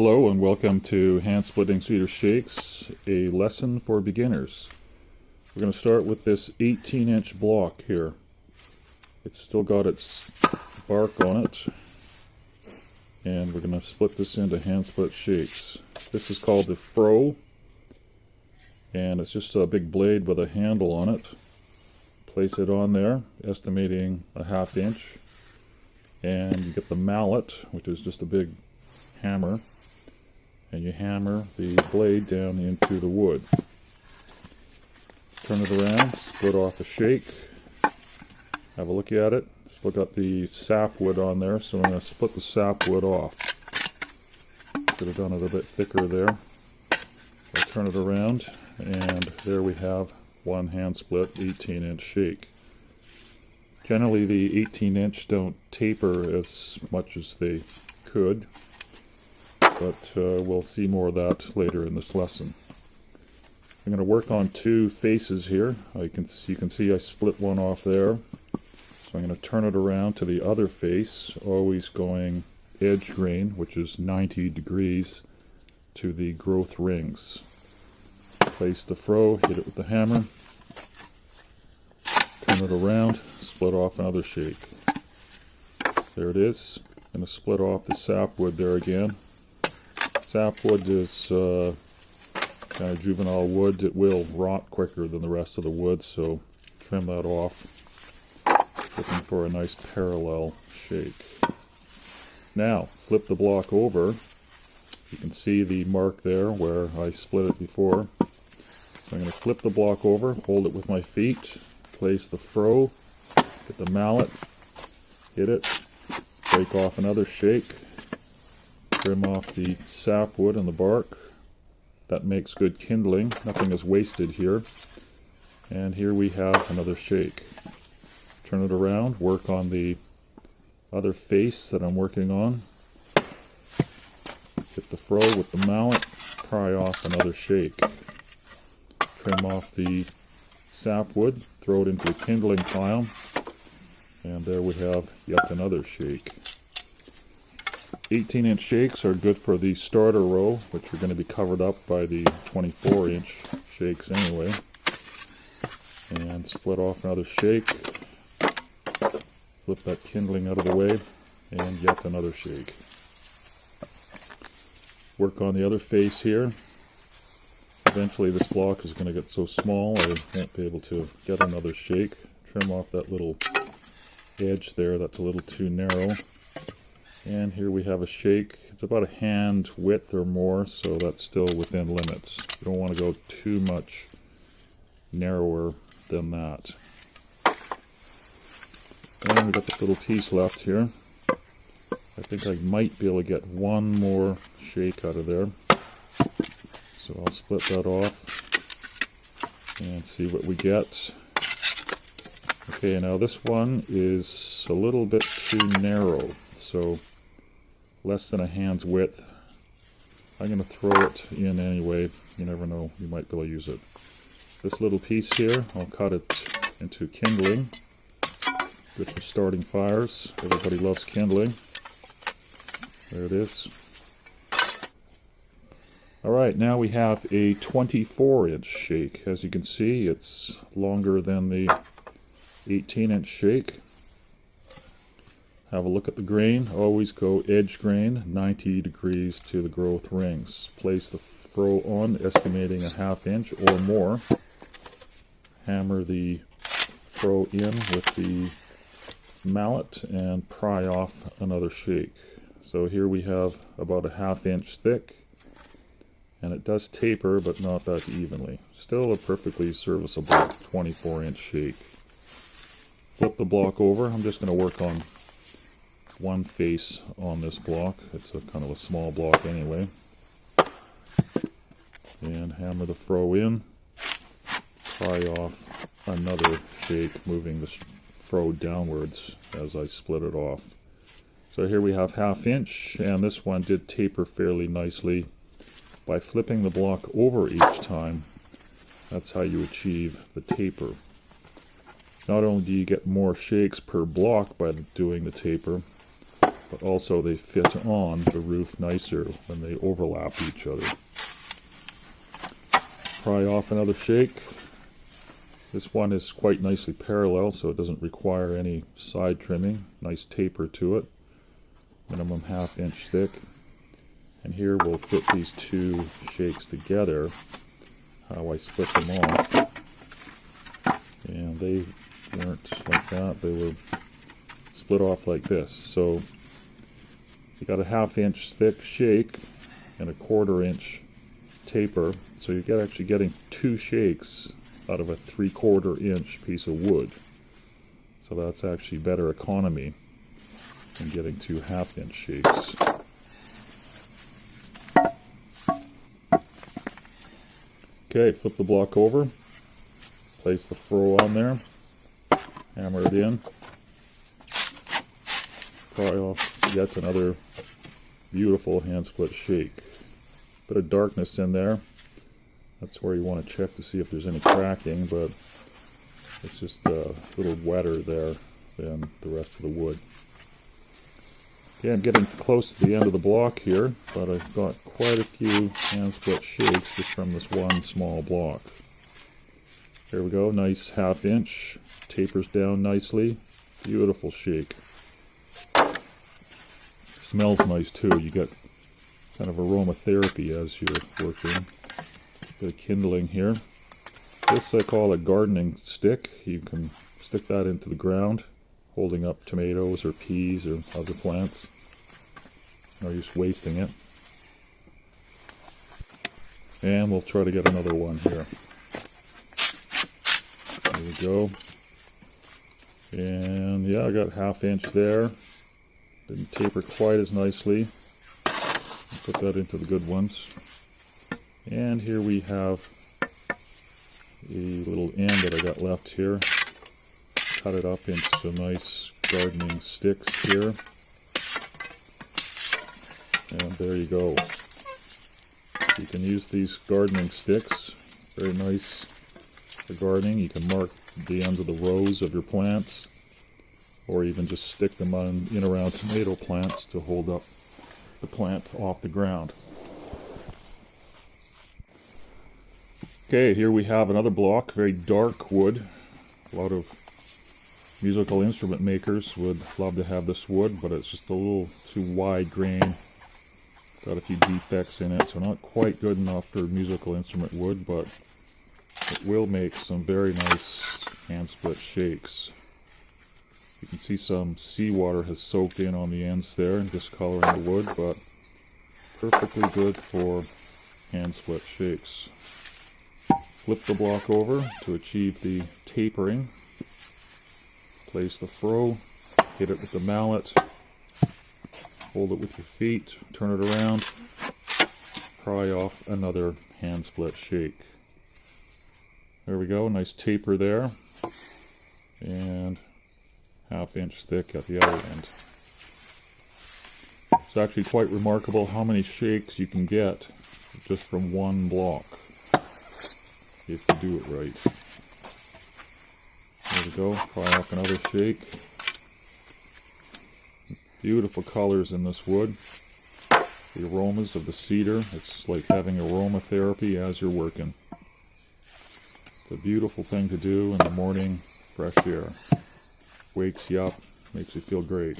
Hello and welcome to Hand Splitting Cedar Shakes, a lesson for beginners. We're going to start with this 18-inch block here. It's still got its bark on it, and we're going to split this into hand split shakes. This is called the Froe, and it's just a big blade with a handle on it. Place it on there, estimating a ½ inch, and you get the mallet, which is just a big hammer, and you hammer the blade down into the wood. Turn it around, split off a shake, have a look at it. Still got the sapwood on there, so I'm going to split the sapwood off. Could have done it a bit thicker there. I'll turn it around, and there we have one hand split 18-inch shake. Generally the 18-inch don't taper as much as they could, but we'll see more of that later in this lesson. I'm going to work on two faces here. You can see I split one off there. So I'm going to turn it around to the other face, always going edge grain, which is 90 degrees to the growth rings. Place the froe, hit it with the hammer, turn it around, split off another shake. There it is. I'm going to split off the sapwood there again. Sapwood is kind of juvenile wood. It will rot quicker than the rest of the wood, so trim that off. Looking for a nice parallel shake. Now, flip the block over. You can see the mark there where I split it before. So I'm going to flip the block over, hold it with my feet, place the froe, get the mallet, hit it, break off another shake, trim off the sapwood and the bark. That makes good kindling. Nothing is wasted here. And here we have another shake. Turn it around, work on the other face that I'm working on. Hit the froe with the mallet, pry off another shake. Trim off the sapwood, throw it into a kindling pile, and there we have yet another shake. 18-inch shakes are good for the starter row, which are going to be covered up by the 24-inch shakes anyway. And split off another shake, flip that kindling out of the way, and yet another shake. Work on the other face here. Eventually this block is going to get so small I won't be able to get another shake. Trim off that little edge there, that's a little too narrow. And here we have a shake. It's about a hand width or more, so that's still within limits. You don't want to go too much narrower than that. And we've got this little piece left here. I think I might be able to get one more shake out of there. So I'll split that off and see what we get. Okay, now this one is a little bit too narrow, so less than a hand's width. I'm going to throw it in anyway. You never know, you might be able to use it. This little piece here, I'll cut it into kindling. Good for starting fires. Everybody loves kindling. There it is. Alright, now we have a 24-inch shake. As you can see, it's longer than the 18-inch shake. Have a look at the grain. Always go edge grain, 90 degrees to the growth rings. Place the froe on, estimating a ½ inch or more. Hammer the froe in with the mallet and pry off another shake. So here we have about a ½ inch thick, and it does taper, but not that evenly. Still a perfectly serviceable 24-inch shake. Flip the block over. I'm just going to work on one face on this block. It's a kind of a small block anyway. And hammer the froe in. Pry off another shake, moving the froe downwards as I split it off. So here we have ½ inch, and this one did taper fairly nicely. By flipping the block over each time, that's how you achieve the taper. Not only do you get more shakes per block by doing the taper, but also they fit on the roof nicer when they overlap each other. Pry off another shake. This one is quite nicely parallel, so it doesn't require any side trimming. Nice taper to it, minimum 1/2 inch thick. And here we'll fit these two shakes together, how I split them off. And they weren't like that, they were split off like this. So you got a 1/2 inch thick shake and a 1/4 inch taper, so you're actually getting 2 shakes out of a 3/4 inch piece of wood. So that's actually better economy than getting 2 1/2 inch shakes. Okay, flip the block over, place the Froe on there, hammer it in, pry off yet another beautiful hand split shake. Bit of darkness in there, that's where you want to check to see if there's any cracking, but it's just a little wetter there than the rest of the wood. Okay, I'm getting close to the end of the block here, but I've got quite a few hand split shakes just from this one small block. Here we go, nice 1/2 inch, tapers down nicely, beautiful shake. Smells nice too, you get kind of aromatherapy as you're working. Bit of kindling here. This I call a gardening stick. You can stick that into the ground, holding up tomatoes or peas or other plants. No use wasting it. And we'll try to get another one here. There we go. And yeah, I got 1/2 inch there. Didn't taper quite as nicely. Put that into the good ones. And here we have a little end that I got left here. Cut it up into some nice gardening sticks here. And there you go. You can use these gardening sticks. Very nice for gardening. You can mark the ends of the rows of your plants, or even just stick them on in around tomato plants to hold up the plant off the ground. Okay, here we have another block, very dark wood. A lot of musical instrument makers would love to have this wood, but it's just a little too wide grain. Got a few defects in it, so not quite good enough for musical instrument wood, but it will make some very nice hand split shakes. You can see some seawater has soaked in on the ends there and discoloring the wood, but perfectly good for hand split shakes. Flip the block over to achieve the tapering. Place the Froe, hit it with the mallet, hold it with your feet, turn it around, pry off another hand split shake. There we go, nice taper there, and 1/2 inch thick at the other end. It's actually quite remarkable how many shakes you can get just from one block, if you do it right. There we go, pry off another shake. Beautiful colors in this wood. The aromas of the cedar, it's like having aromatherapy as you're working. It's a beautiful thing to do in the morning, fresh air. Wakes you up, makes you feel great.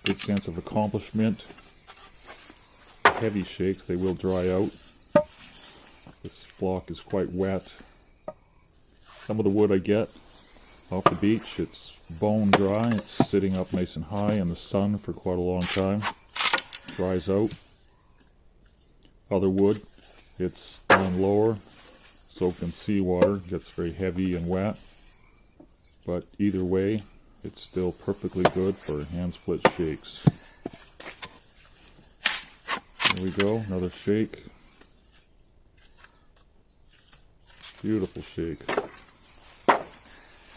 Good sense of accomplishment. Heavy shakes, they will dry out. This block is quite wet. Some of the wood I get off the beach, it's bone dry, it's sitting up nice and high in the sun for quite a long time. Dries out. Other wood, it's down lower, soaked in seawater, gets very heavy and wet. But either way, it's still perfectly good for hand split shakes. There we go, another shake. Beautiful shake.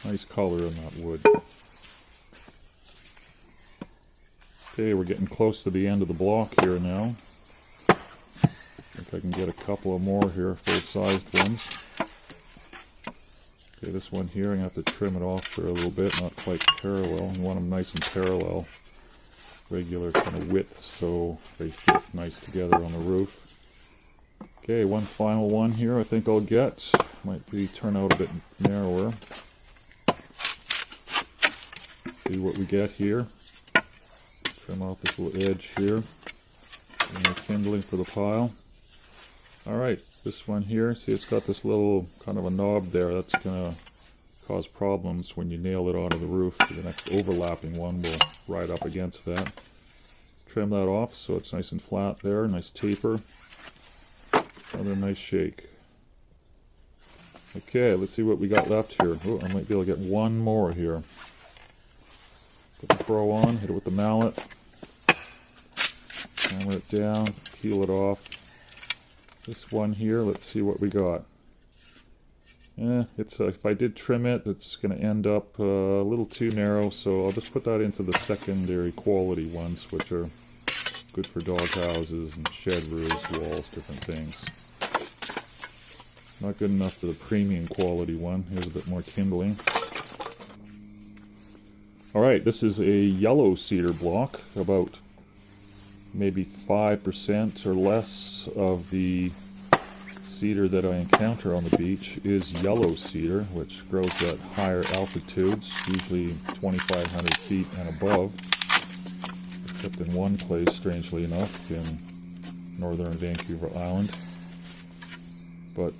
Nice color in that wood. Okay, we're getting close to the end of the block here now. I think I can get a couple of more here, full-sized ones. Okay, this one here, I'm going to have to trim it off for a little bit, not quite parallel. You want them nice and parallel, regular kind of width, so they fit nice together on the roof. Okay, one final one here I think I'll get. Might be turn out a bit narrower. See what we get here. Trim off this little edge here. And the kindling for the pile. Alright, this one here, see it's got this little kind of a knob there. That's going to cause problems when you nail it onto the roof. The next overlapping one will ride up against that. Trim that off so it's nice and flat there, nice taper. Another nice shake. Okay, let's see what we got left here. Oh, I might be able to get one more here. Put the Froe on, hit it with the mallet. Hammer it down, peel it off. This one here, let's see what we got. It's if I did trim it, it's going to end up a little too narrow, so I'll just put that into the secondary quality ones, which are good for dog houses and shed roofs, walls, different things. Not good enough for the premium quality one. Here's a bit more kindling. Alright, this is a yellow cedar block. About maybe 5% or less of the cedar that I encounter on the beach is yellow cedar, which grows at higher altitudes, usually 2,500 feet and above, except in one place, strangely enough, in northern Vancouver Island. But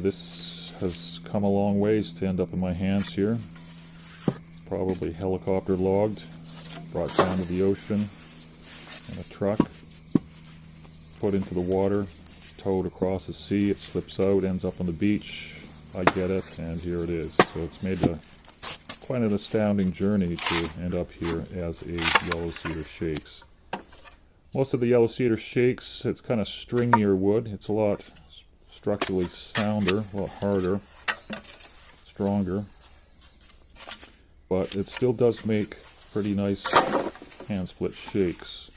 this has come a long ways to end up in my hands here. Probably helicopter logged, brought down to the ocean in a truck, put into the water, towed across the sea. It slips out, ends up on the beach. I get it, and here it is. So it's made quite an astounding journey to end up here as a yellow cedar shakes. Most of the yellow cedar shakes, it's kind of stringier wood. It's a lot structurally sounder, a lot harder, stronger. But it still does make pretty nice hand split shakes.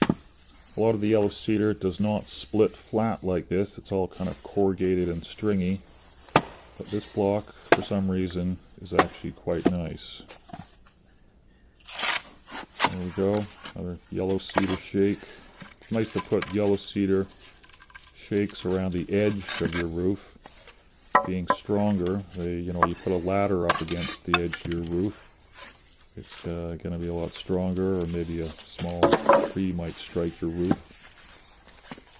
A lot of the yellow cedar does not split flat like this. It's all kind of corrugated and stringy. But this block, for some reason, is actually quite nice. There we go. Another yellow cedar shake. It's nice to put yellow cedar shakes around the edge of your roof. Being stronger, you put a ladder up against the edge of your roof. It's going to be a lot stronger, or maybe a small tree might strike your roof.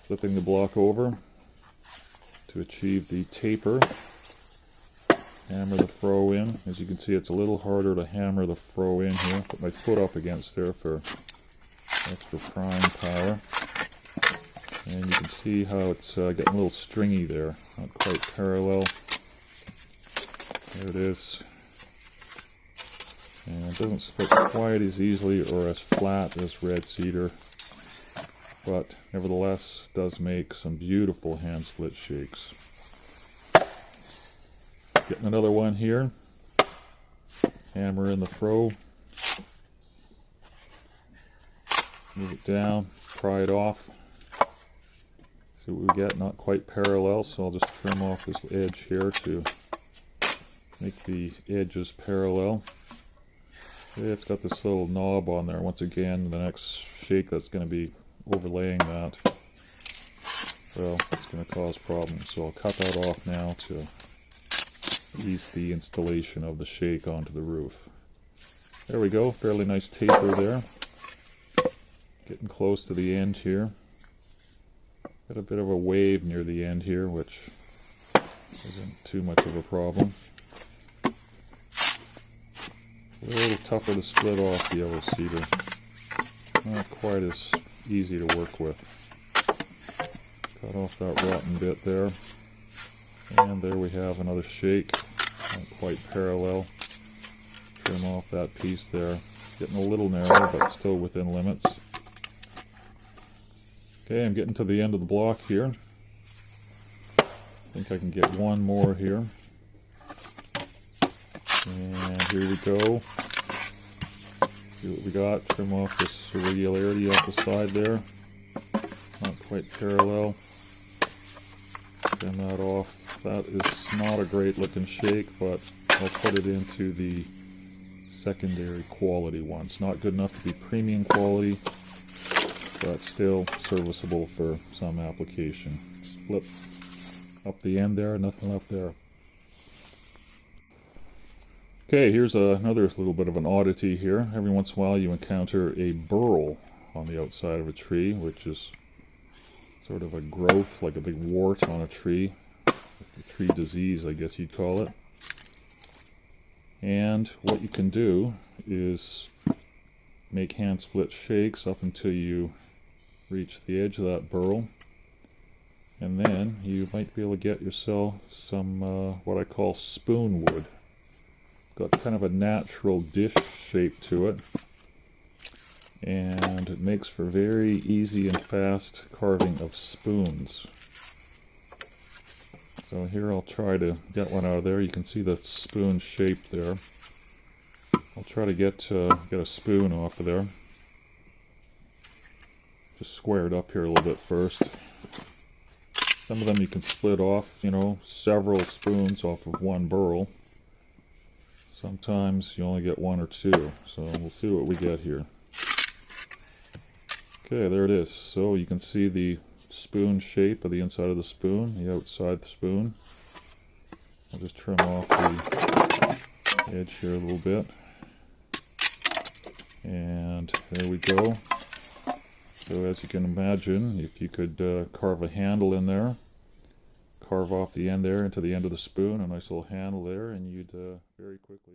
Flipping the block over to achieve the taper. Hammer the Froe in. As you can see, it's a little harder to hammer the Froe in here. Put my foot up against there for extra prime power. And you can see how it's getting a little stringy there. Not quite parallel. There it is. And it doesn't split quite as easily or as flat as red cedar, but nevertheless does make some beautiful hand split shakes. Getting another one here. Hammer in the Froe. Move it down, pry it off. See what we get, not quite parallel, so I'll just trim off this edge here to make the edges parallel. It's got this little knob on there. Once again, the next shake that's going to be overlaying that, well, it's going to cause problems. So I'll cut that off now to ease the installation of the shake onto the roof. There we go, fairly nice taper there. Getting close to the end here. Got a bit of a wave near the end here, which isn't too much of a problem. A little tougher to split off the yellow cedar. Not quite as easy to work with. Cut off that rotten bit there. And there we have another shake. Not quite parallel. Trim off that piece there. Getting a little narrow, but still within limits. Okay, I'm getting to the end of the block here. I think I can get one more here. And here we go. See what we got. Trim off this irregularity off the side there. Not quite parallel. Trim that off. That is not a great looking shake, but I'll put it into the secondary quality ones. Not good enough to be premium quality, but still serviceable for some application. Split up the end there, nothing left there. Okay, here's another little bit of an oddity here. Every once in a while you encounter a burl on the outside of a tree, which is sort of a growth, like a big wart on a tree. A tree disease, I guess you'd call it. And what you can do is make hand split shakes up until you reach the edge of that burl. And then you might be able to get yourself some what I call spoon wood. Got kind of a natural dish shape to it, and it makes for very easy and fast carving of spoons. So here I'll try to get one out of there. You can see the spoon shape there. I'll try to get a spoon off of there. Just square it up here a little bit first. Some of them you can split off, you know, several spoons off of one burl. Sometimes you only get one or two, so we'll see what we get here. Okay, there it is. So you can see the spoon shape of the inside of the spoon, the outside the spoon. I'll just trim off the edge here a little bit. And there we go. So as you can imagine, if you could carve a handle in there, carve off the end there into the end of the spoon, a nice little handle there, and you'd very quickly